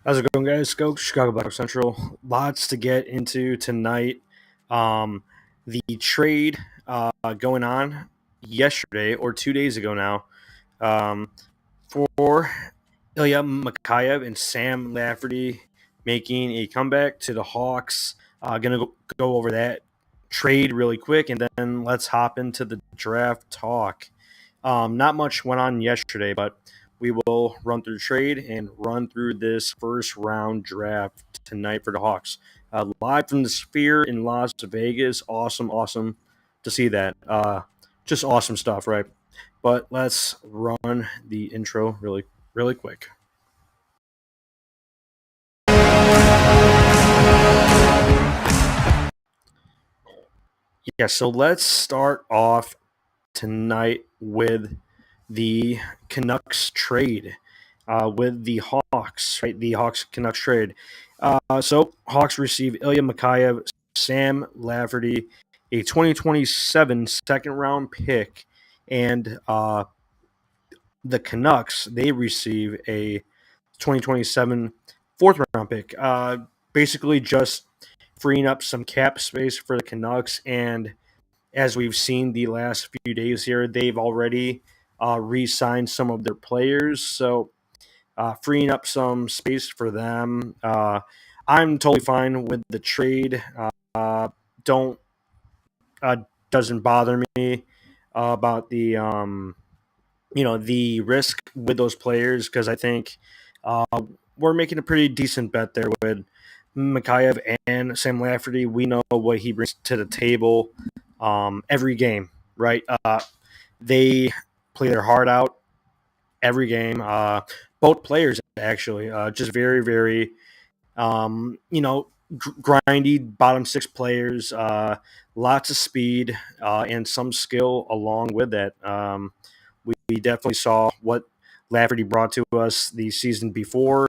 How's it going, guys? Skoks, Chicago Blackhawks Central. Lots to get into tonight. Um, the trade going on yesterday or 2 days ago now um, for Ilya Mikheyev and Sam Lafferty making a comeback to the Hawks. Going to go over that trade really quick, and then let's hop into the draft talk. Not much went on yesterday, but we will run through the trade and run through this first round draft tonight for the Hawks. Live from the Sphere in Las Vegas. Awesome, awesome to see that. Just awesome stuff, right? But let's run the intro really, really quick. Yeah, so let's start off tonight with the Canucks trade with the Hawks, right? The Hawks Canucks trade. So Hawks receive Ilya Mikheyev, Sam Lafferty, a 2027 second round pick, and the Canucks they receive a 2027 fourth round pick. Basically, just freeing up some cap space for the Canucks. And as we've seen the last few days here, they've already re signed some of their players. So freeing up some space for them. I'm totally fine with the trade. Don't uh, doesn't bother me about the risk with those players because I think uh, we're making a pretty decent bet there with Mikheyev and Sam Lafferty. We know what he brings to the table every game, right? They play their heart out every game. Both players actually, just very, very, grindy bottom six players. Lots of speed and some skill along with that. We definitely saw what Lafferty brought to us the season before.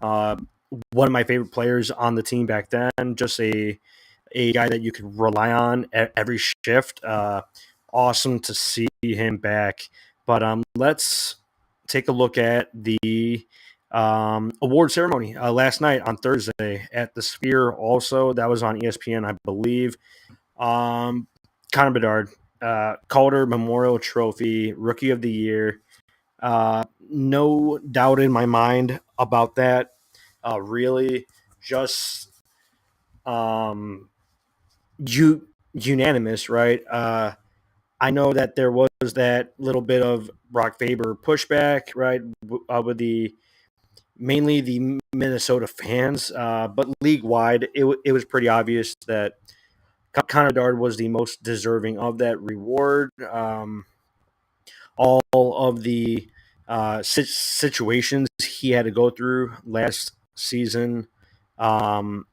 Uh, One of my favorite players on the team back then. Just a guy that you could rely on at every shift. Awesome to see him back. But let's take a look at the award ceremony last night on Thursday at the Sphere. Also, that was on ESPN, I believe. Connor Bedard, Calder Memorial Trophy, Rookie of the Year. No doubt in my mind about that. Really, just um, unanimous, right? I know that there was that little bit of Brock Faber pushback, right, with the mainly the Minnesota fans, but league wide, it was pretty obvious that Connor Bedard was the most deserving of that reward. All of the situations he had to go through last season, um,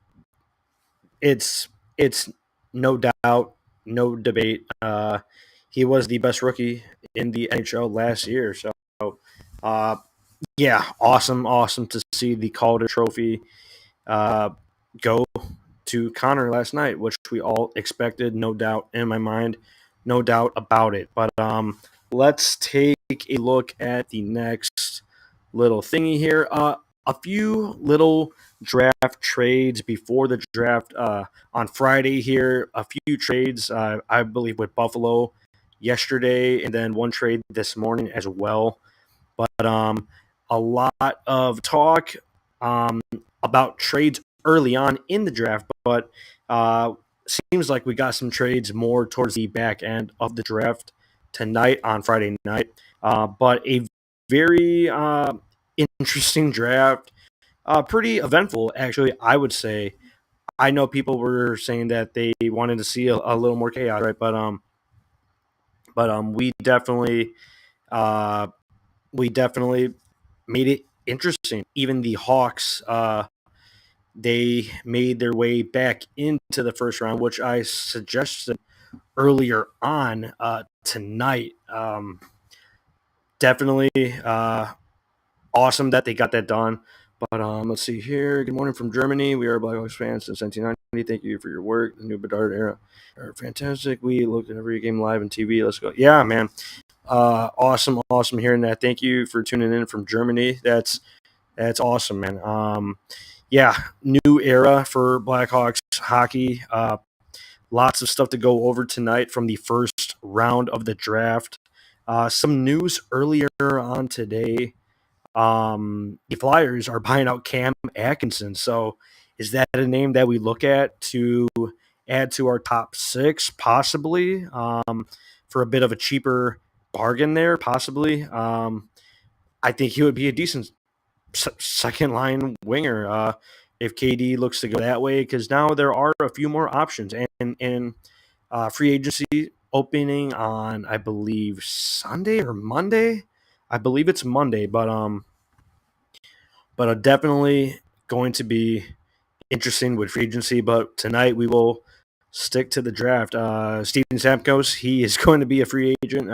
it's no doubt, no debate. He was the best rookie in the NHL last year. So, uh, yeah, awesome to see the Calder Trophy uh, go to Connor last night, which we all expected, no doubt in my mind, no doubt about it. But let's take a look at the next little thingy here. A few little draft trades before the draft on Friday here. A few trades, I believe, with Buffalo yesterday, and then one trade this morning as well. But a lot of talk um, about trades early on in the draft, but uh, seems like we got some trades more towards the back end of the draft tonight on Friday night. But a very interesting draft, pretty eventful, actually, I would say. I know people were saying that they wanted to see a little more chaos, right? But uh, we definitely made it interesting. Even the Hawks, they made their way back into the first round, which I suggested earlier on tonight. Definitely awesome that they got that done. But let's see here. Good morning from Germany. We are Blackhawks fans since 1990. Thank you for your work. The new Bedard era are fantastic. We looked at every game live on TV. Let's go. Yeah, man. Awesome hearing that. Thank you for tuning in from Germany. That's awesome, man. Yeah, new era for Blackhawks hockey. Lots of stuff to go over tonight from the first round of the draft. Some news earlier on today. The Flyers are buying out Cam Atkinson. So, is that a name that we look at to add to our top six, possibly, for a bit of a cheaper bargain there, possibly? I think he would be a decent second line winger if KD looks to go that way, because now there are a few more options and free agency opening on, I believe, Sunday or Monday. I believe it's Monday, but definitely going to be interesting with free agency. But tonight we will stick to the draft. Steven Stamkos, he is going to be a free agent.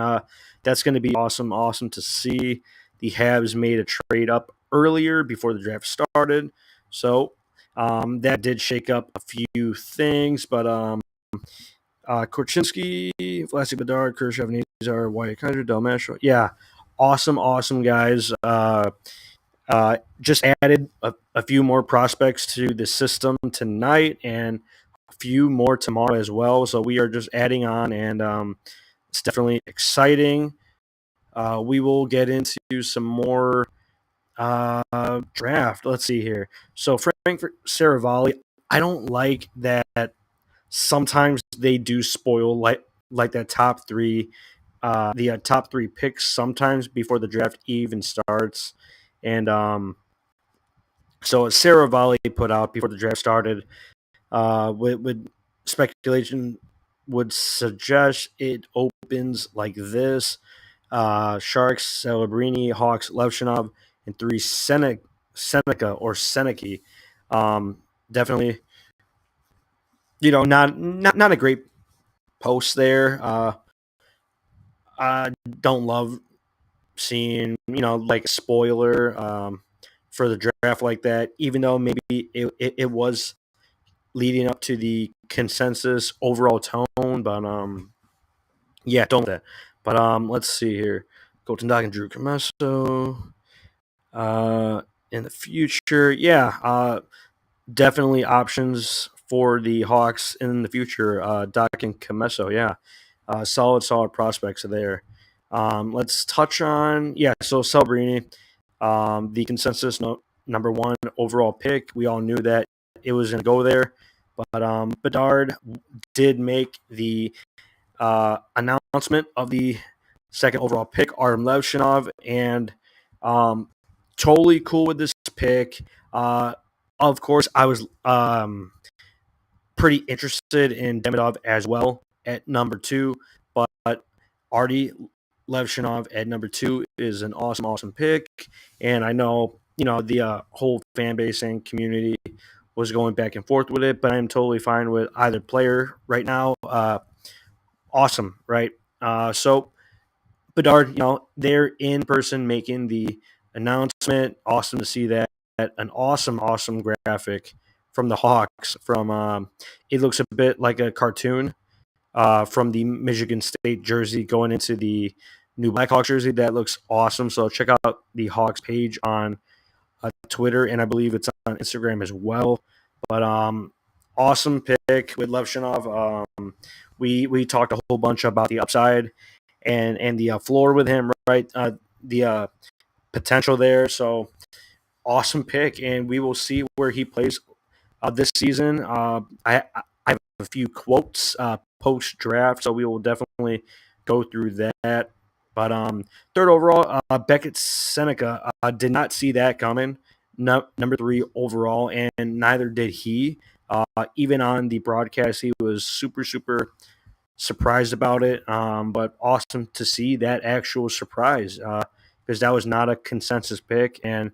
That's going to be awesome to see. The Habs made a trade up earlier before the draft started, so that did shake up a few things. But Korchinski, Vlasic, Bedard, Khrushchev, Nazar, Wyatt Kaiser, Delmasho, yeah, awesome guys. Just added a few more prospects to the system tonight and a few more tomorrow as well. So we are just adding on, and it's definitely exciting. We will get into some more draft. Let's see here. So Frank Saravalli, I don't like that sometimes they do spoil like that top three, the top three picks sometimes before the draft even starts. And so Sarah Valley put out before the draft started, with speculation would suggest it opens like this: Sharks, Celebrini, Hawks, Levshinov, and three Seneca or Seneki. Definitely, not a great post there. I don't love seeing like a spoiler for the draft like that, even though maybe it was leading up to the consensus overall tone. But yeah, don't that. But let's see here. Colton Dog and Drew Commesso. In the future, yeah, definitely options for the Hawks in the future. Doc and Commesso, yeah, solid prospects there. Let's touch on So Celebrini, the consensus number one overall pick. We all knew that it was going to go there, but Bedard did make the announcement of the second overall pick, Artem Levshinov, and totally cool with this pick. Of course, I was pretty interested in Demidov as well at number two, but Artie Levshinov at number two is an awesome pick, and I know the whole fan base and community was going back and forth with it, but I'm totally fine with either player right now. Awesome, right? So Bedard, they're in person making the announcement. Awesome to see that. An awesome graphic from the Hawks. From it looks a bit like a cartoon from the Michigan State jersey going into the new Blackhawks jersey. That looks awesome. So check out the Hawks page on Twitter, and I believe it's on Instagram as well. But awesome pick with Levshinov. We talked a whole bunch about the upside and the floor with him, right? The potential there. So awesome pick, and we will see where he plays this season. I have a few quotes post draft, so we will definitely go through that. But third overall, Beckett Seneca, did not see that coming. No, number three overall, and neither did he. Even on the broadcast, he was super surprised about it. But awesome to see that actual surprise, because that was not a consensus pick, and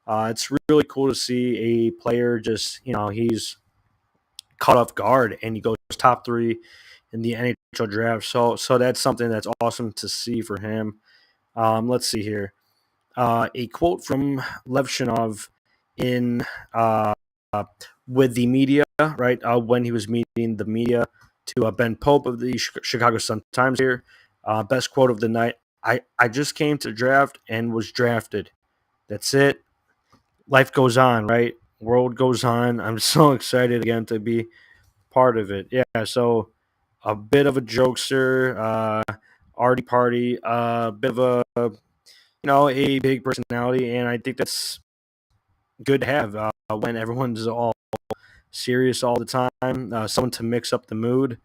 it's really cool to see a player just he's caught off guard and he goes top three in the NHL draft. So that's something that's awesome to see for him. Let's see here. A quote from Levshinov in with the media, right? When he was meeting the media, to Ben Pope of the Chicago Sun-Times here. Best quote of the night. I just came to draft and was drafted. That's it. life goes on, right? World goes on. I'm so excited again to be part of it. Yeah, so a bit of a jokester, arty party, a bit of a big personality, and I think that's good to have when everyone's all serious all the time. Someone to mix up the mood,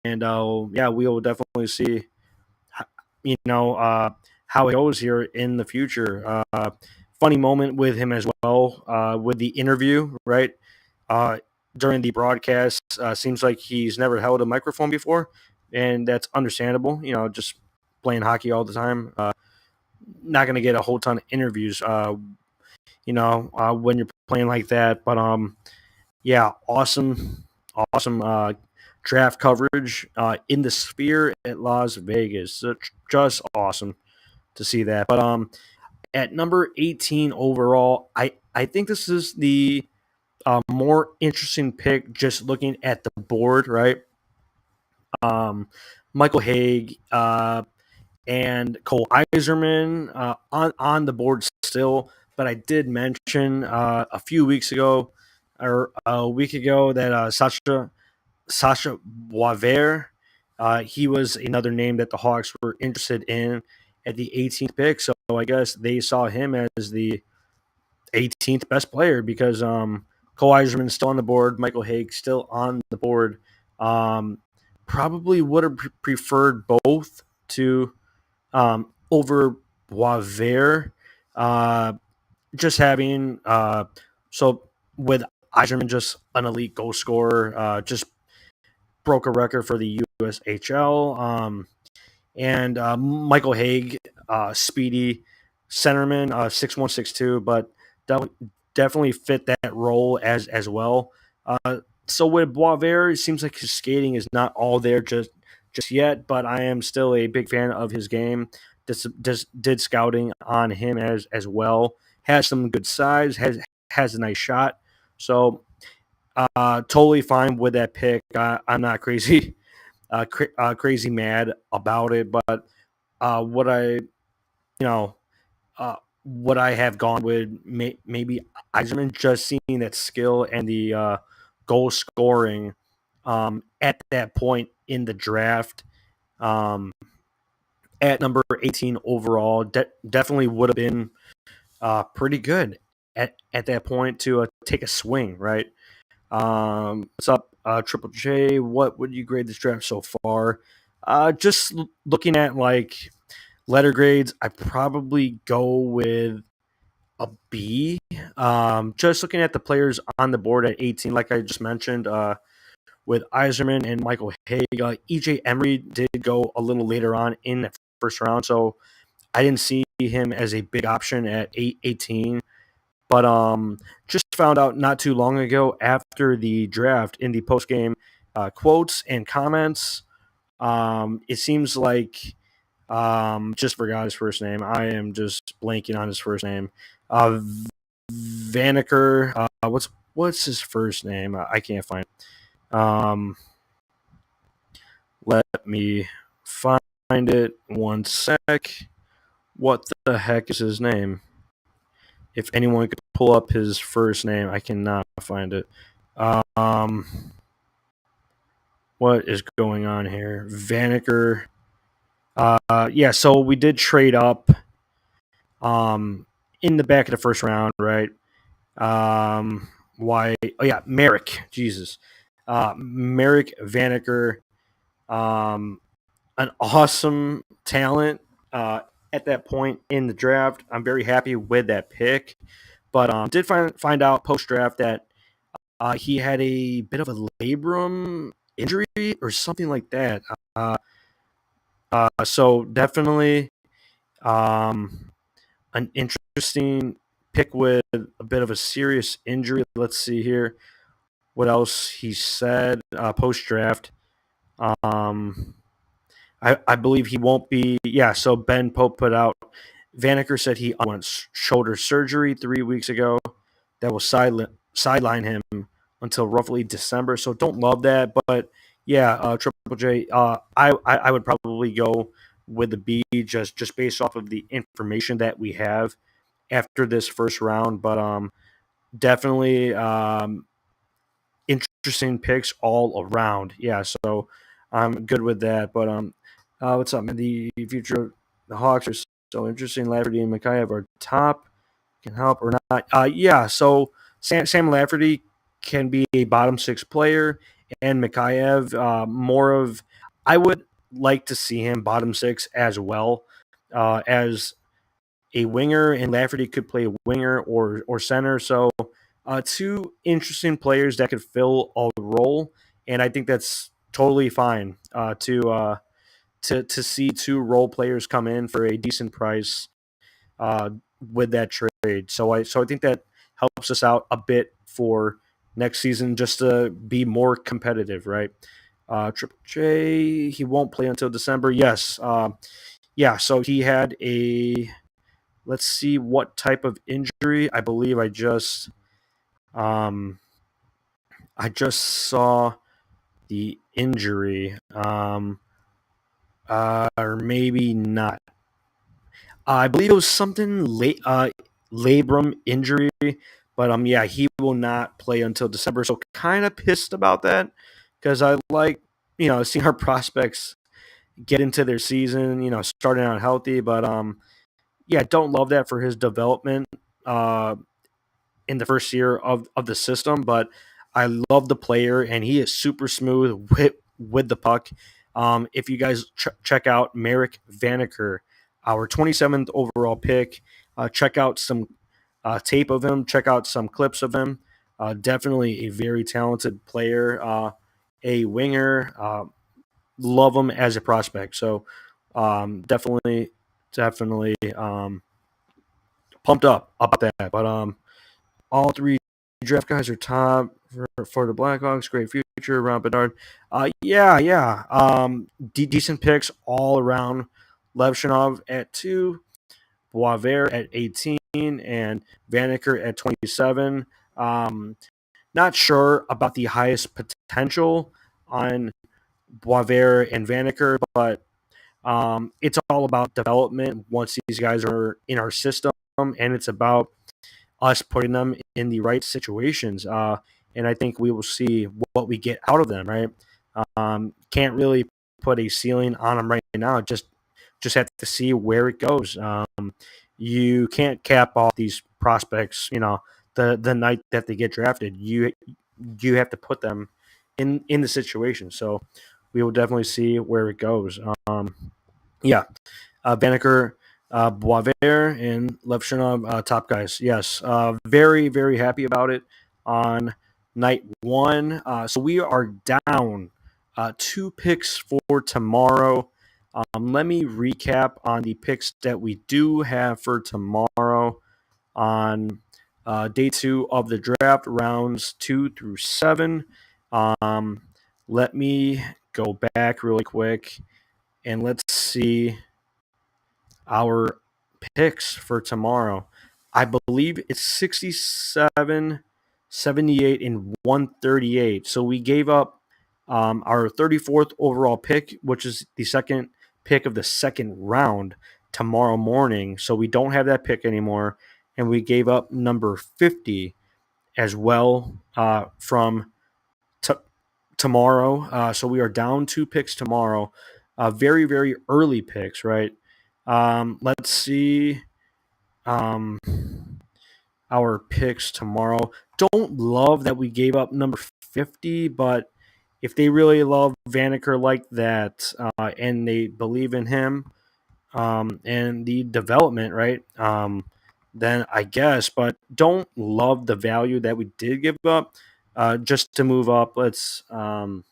and yeah, we will definitely see, you know, how it goes here in the future. Funny moment with him as well with the interview, right? Uh, During the broadcast, seems like he's never held a microphone before, and that's understandable. Just playing hockey all the time. Not going to get a whole ton of interviews, when you're playing like that. But yeah, awesome draft coverage in the Sphere at Las Vegas. Just awesome to see that. But at number 18 overall, I think this is the more interesting pick. Just looking at the board, right? Um, Michael Haig and Cole Iserman on the board still, but I did mention a few weeks ago or a week ago that Sasha Boisvert, he was another name that the Hawks were interested in at the 18th pick. So I guess they saw him as the 18th best player because Cole Iserman still on the board, Michael Haig still on the board. Um, Probably would have preferred both to over Boisvert. Uh, just having so with Iserman just an elite goal scorer, just broke a record for the USHL. And Michael Haig, speedy centerman, 6'1", 6'2", but definitely fit that role as well. So with Boisvert, it seems like his skating is not all there just yet, but I am still a big fan of his game. Just did scouting on him as well. Has some good size. Has a nice shot. So totally fine with that pick. I'm not crazy crazy mad about it, but what I know what I have gone with maybe Eiserman, just seeing that skill and the goal scoring at that point in the draft um, at number 18 overall definitely would have been pretty good at that point to take a swing, right? What's up, Triple J? What would you grade this draft so far? Just looking at like letter grades, I probably go with a B. Just looking at the players on the board at 18, like I just mentioned, with Iserman and Michael Haig. EJ Emery did go a little later on in the first round, so I didn't see him as a big option at 18. But just found out not too long ago after the draft in the post game quotes and comments. It seems like just forgot his first name. I am just blanking on his first name. Vanaker. What's his first name? I can't find it. Let me find it. One sec. What the heck is his name? If anyone could pull up his first name, I cannot find it. What is going on here? Vanaker. Yeah, so we did trade up in the back of the first round, right? Why? Oh, yeah, Merrick. Jesus. Merrick Vanaker. An awesome talent at that point in the draft. I'm very happy with that pick. But did find out post draft that he had a bit of a labrum injury or something like that. So definitely an interesting pick with a bit of a serious injury. Let's see here what else he said post draft. I believe he won't be. Yeah, so Ben Pope put out. Vanaker said he underwent shoulder surgery 3 weeks ago that will sideline him until roughly December. So don't love that, but yeah, Triple J. I would probably go with the B just based off of the information that we have after this first round, but definitely interesting picks all around. Yeah, so I'm good with that. But what's up, man? The future of the Hawks are so interesting. Lafferty and Mikheyev are top. Can help or not. Yeah, so Sam Lafferty can be a bottom six player, and Mikheyev more of. I would like to see him bottom six as well as a winger, and Lafferty could play winger or center. So two interesting players that could fill a role, and I think that's totally fine to see two role players come in for a decent price uh, with that trade. So I think that helps us out a bit for next season just to be more competitive, right? Triple J, he won't play until December. Yes. Yeah, so he had a, let's see what type of injury. I believe um I just saw the injury. Or maybe not. I believe it was something labrum injury, but yeah, he will not play until December. So kind of pissed about that because I like seeing our prospects get into their season, starting out healthy. But yeah, don't love that for his development. In the first year of the system, but I love the player and he is super smooth with the puck. If you guys check out Merrick Vanaker, our 27th overall pick, check out some tape of him, check out some clips of him. Definitely a very talented player, a winger. Love him as a prospect. So definitely pumped up about that. But all three draft guys are top for the Blackhawks. Great future around Bedard. Yeah. Decent picks all around. Levshinov at 2, Boisvert at 18, and Vanaker at 27. Um, Not sure about the highest potential on Boisvert and Vanaker, but it's all about development once these guys are in our system, and it's about us putting them in the right situations. And I think we will see what we get out of them. Right? Can't really put a ceiling on them right now. Just have to see where it goes. You can't cap off these prospects. The night that they get drafted, you have to put them in the situation. So we will definitely see where it goes. Yeah, Banneker, Boisvert, and Levshinov, top guys. Yes, very, very happy about it on night one. So we are down 2 picks for tomorrow. Let me recap on the picks that we do have for tomorrow on day 2 of the draft, rounds 2 through 7. Um, Let me go back really quick and let's see our picks for tomorrow. I believe it's 67, 78, and 138. So we gave up our 34th overall pick, which is the second pick of the second round tomorrow morning. So we don't have that pick anymore. And we gave up number 50 as well from t- tomorrow. So we are down 2 picks tomorrow. Very, very early picks, right? Let's see um, our picks tomorrow. Don't love that we gave up number 50, but if they really love Vanaker like that and they believe in him and the development, right? Then I guess, but don't love the value that we did give up just to move up. Let's, about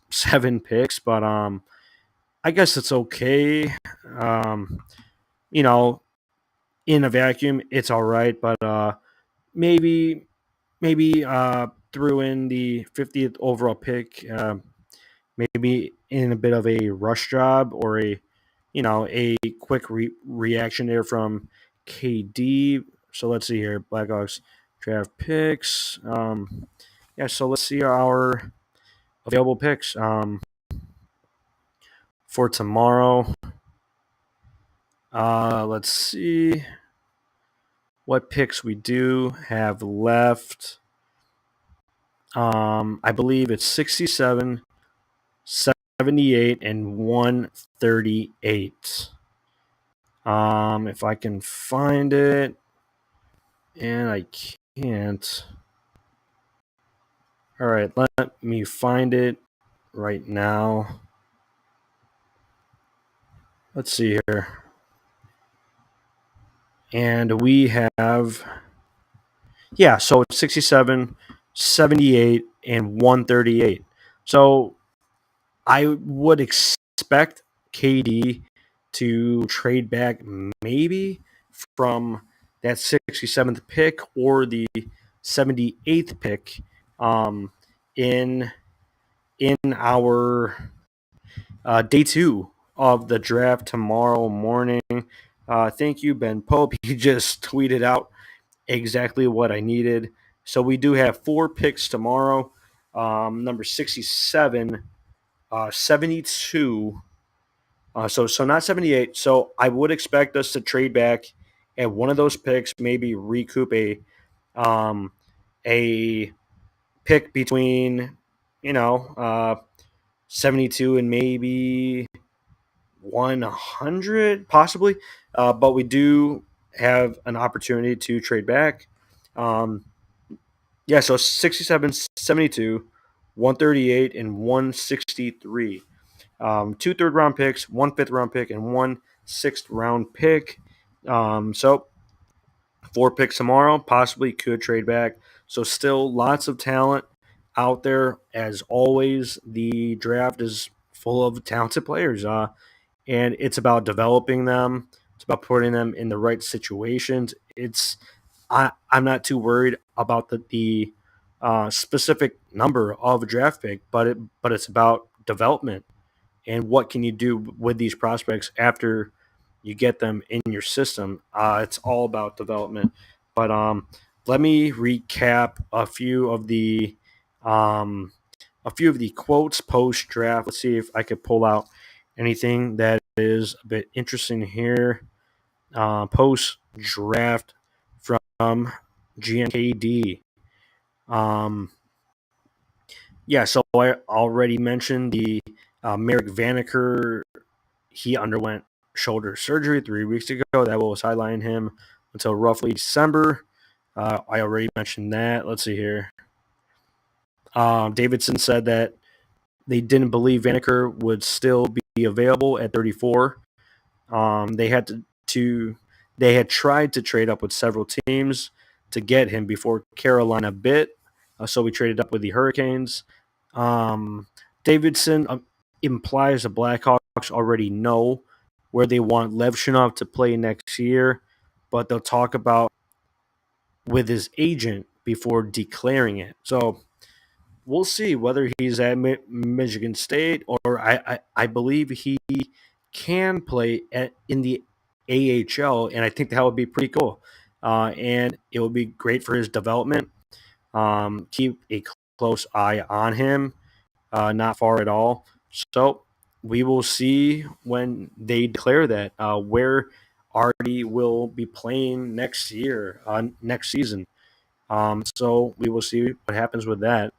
7 picks, but I guess it's okay. Um, you know, in a vacuum, it's all right, but maybe threw in the 50th overall pick, maybe in a bit of a rush job or a quick reaction there from KD. So let's see here, Blackhawks draft picks. Yeah, so let's see our available picks for tomorrow. Let's see what picks we do have left. I believe it's 67, 78, and 138. If I can find it, and I can't. All right, let me find it right now. Let's see here. And we have, yeah, so it's 67, 78, and 138. So I would expect KD to trade back maybe from that 67th pick or the 78th pick um, in our day two of the draft tomorrow morning. Thank you, Ben Pope. He just tweeted out exactly what I needed. So we do have 4 picks tomorrow. Number 67, 72. So not 78. So I would expect us to trade back at one of those picks, maybe recoup um, a pick between, 72 and maybe 100, possibly. But we do have an opportunity to trade back. Um, yeah, so 67, 72, 138, and 163. 2 third-round picks, 1 fifth-round pick, and 1 sixth-round pick. So 4 picks tomorrow, possibly could trade back. So still lots of talent out there. As always, the draft is full of talented players. And it's about developing them. It's about putting them in the right situations. I'm not too worried about the specific number of a draft pick, but it's about development and what can you do with these prospects after you get them in your system. It's all about development. But let me recap um, a few of the quotes post draft. Let's see if I could pull out anything that is a bit interesting here. Post draft from GMKD. Um, yeah, so I already mentioned the Merrick Vanaker. He underwent shoulder surgery 3 weeks ago. That will sideline him until roughly December. I already mentioned that. Let's see here. Davidson said that they didn't believe Vanaker would still be available at 34. They had tried to trade up with several teams to get him before Carolina bit. So we traded up with the Hurricanes. Davidson implies the Blackhawks already know where they want Levshunov to play next year, but they'll talk about with his agent before declaring it. So we'll see whether he's at Michigan State or I believe he can play in the AHL, and I think that would be pretty cool. And it would be great for his development. Keep a close eye on him, not far at all. So we will see when they declare that where Artie will be playing next year, next season. So we will see what happens with that.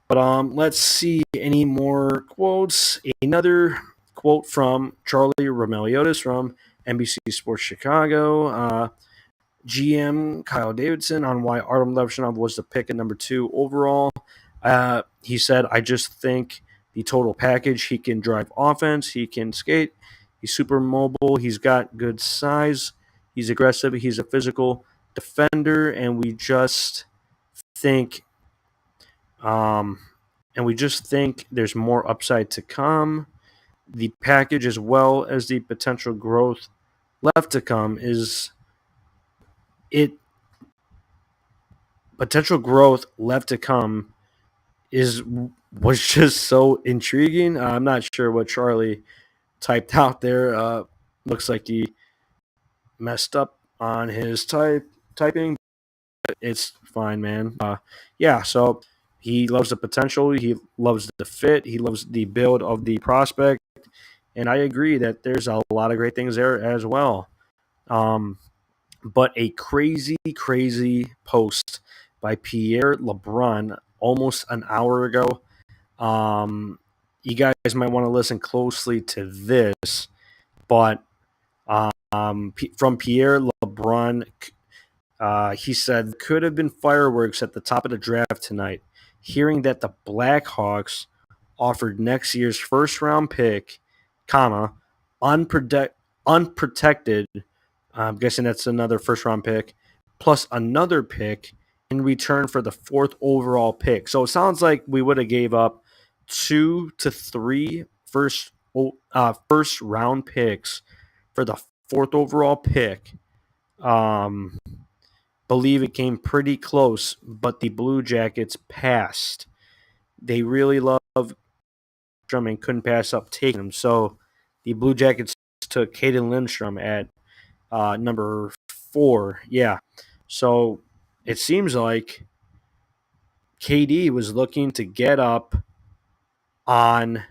But let's see any more quotes. Another quote from Charlie Romeliotis from NBC Sports Chicago. GM Kyle Davidson on why Artem Levshunov was the pick at number 2 overall. He said, I just think the total package, he can drive offense, he can skate, he's super mobile, he's got good size, he's aggressive, he's a physical defender, and we just think there's more upside to come. The package, as well as the potential growth left to come, potential growth left to come was just so intriguing. I'm not sure what Charlie typed out there. Looks like he messed up on his typing. It's fine, man. Yeah, so he loves the potential. He loves the fit. He loves the build of the prospect. and I agree that there's a lot of great things there as well. Um, but a crazy, crazy post by Pierre LeBrun almost an hour ago. Um, you guys might want to listen closely to this, but from Pierre LeBrun, he said, could have been fireworks at the top of the draft tonight. Hearing that the Blackhawks offered next year's first round pick, comma, unprotected, I'm guessing that's another first round pick, plus another pick in return for the fourth overall pick. So it sounds like we would have gave up 2 to 3 first round picks for the fourth overall pick. Um, believe it came pretty close, but the Blue Jackets passed. They really love Lindstrom and couldn't pass up taking him. So the Blue Jackets took Caden Lindstrom at number 4. Yeah. So it seems like KD was looking to get up on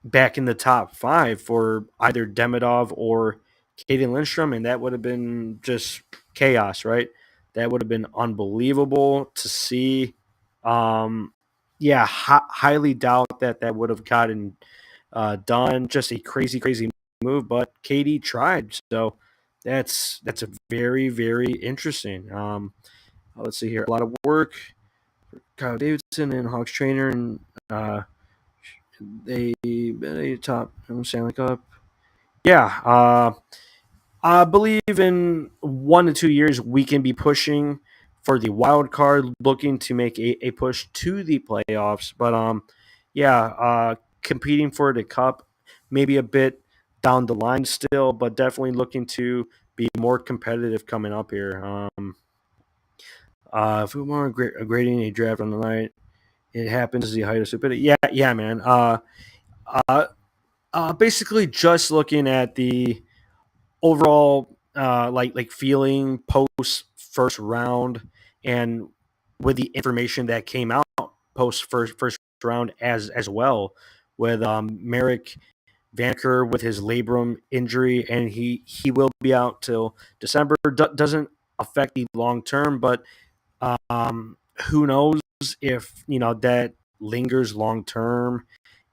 back in the top 5 for either Demidov or Caden Lindstrom, and that would have been just chaos, right? That would have been unbelievable to see. Um, yeah, highly doubt that that would have gotten done. Just a crazy, crazy move, but KD tried, so that's a very, very interesting. Let's see here, a lot of work. Kyle Davidson and Hawks trainer, and they top Stanley Cup. Yeah, I believe in 1 to 2 years we can be pushing for the wild card, looking to make a push to the playoffs. But yeah, competing for the cup, maybe a bit down the line still, but definitely looking to be more competitive coming up here. If we want grading a draft on the night, it happens as the height of stupidity. Yeah, yeah, man. Uh, basically just looking at the overall like feeling post first round, and with the information that came out post first round as well, with Merrick Vanker with his labrum injury, and he will be out till December. Doesn't affect the long term, but who knows if that lingers long term,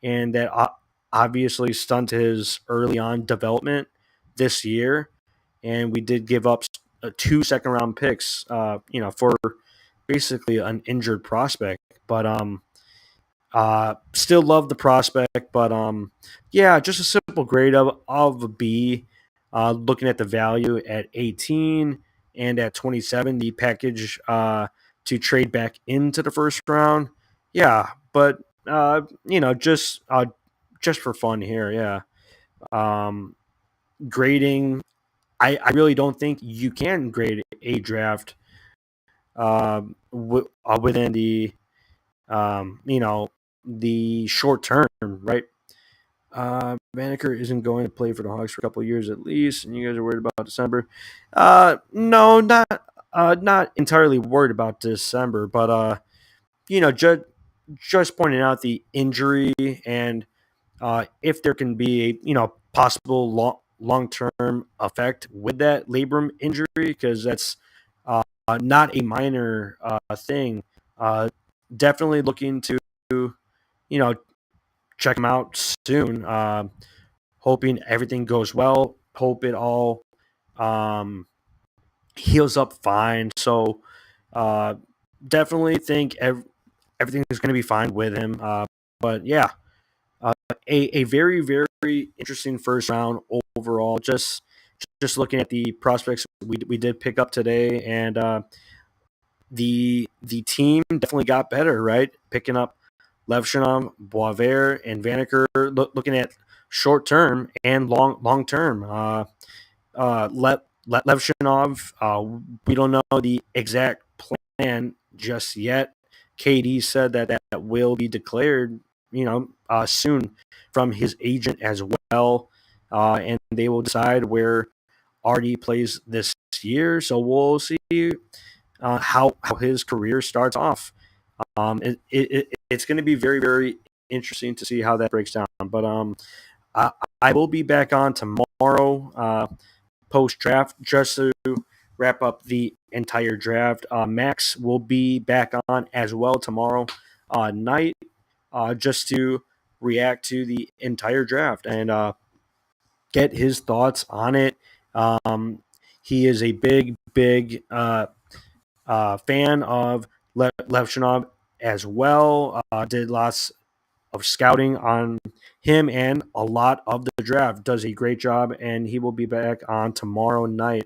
and that obviously stunt his early on development this year. And we did give up 2 second round picks, for basically an injured prospect. But still love the prospect. But yeah, just a simple grade of a B. Looking at the value at 18 and at 27, the package to trade back into the first round. Yeah, but just for fun here. Yeah. Um, grading, I really don't think you can grade a draft within the short term, right? Banneker isn't going to play for the Hawks for a couple of years at least, and you guys are worried about December. No, not entirely worried about December, but just pointing out the injury, and if there can be a possible long term effect with that labrum injury, because that's not a minor thing. Uh, definitely looking to you know check him out soon. Hoping everything goes well. Hope it all um, heals up fine. So uh, definitely think everything is going to be fine with him. But yeah, a very, very interesting first round overall. Just looking at the prospects we did pick up today, and the team definitely got better, right? Picking up Levshinov, Boisvert, and Vaneker. Looking at short term and long term. Levshinov, we don't know the exact plan just yet. KD said that will be declared, soon from his agent as well, and they will decide where Artie plays this year. So we'll see how his career starts off. It's going to be very, very interesting to see how that breaks down. But I, I will be back on tomorrow post draft just to wrap up the entire draft. Max will be back on as well tomorrow night just to react to the entire draft and get his thoughts on it. Um, he is a big fan of Levchinov as well. Did lots of scouting on him and a lot of the draft. Does a great job, and he will be back on tomorrow night,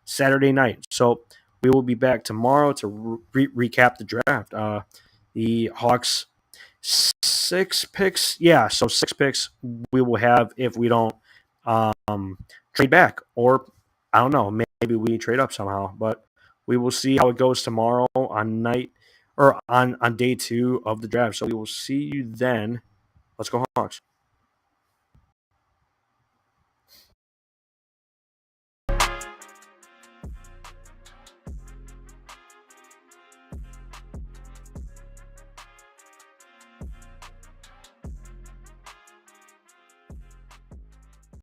Saturday night. So we will be back tomorrow to recap the draft. The Hawks 6 picks, yeah. So 6 picks we will have if we don't trade back, or I don't know, maybe we trade up somehow. But we will see how it goes tomorrow on night or on day 2 of the draft. So we will see you then. Let's go Hawks.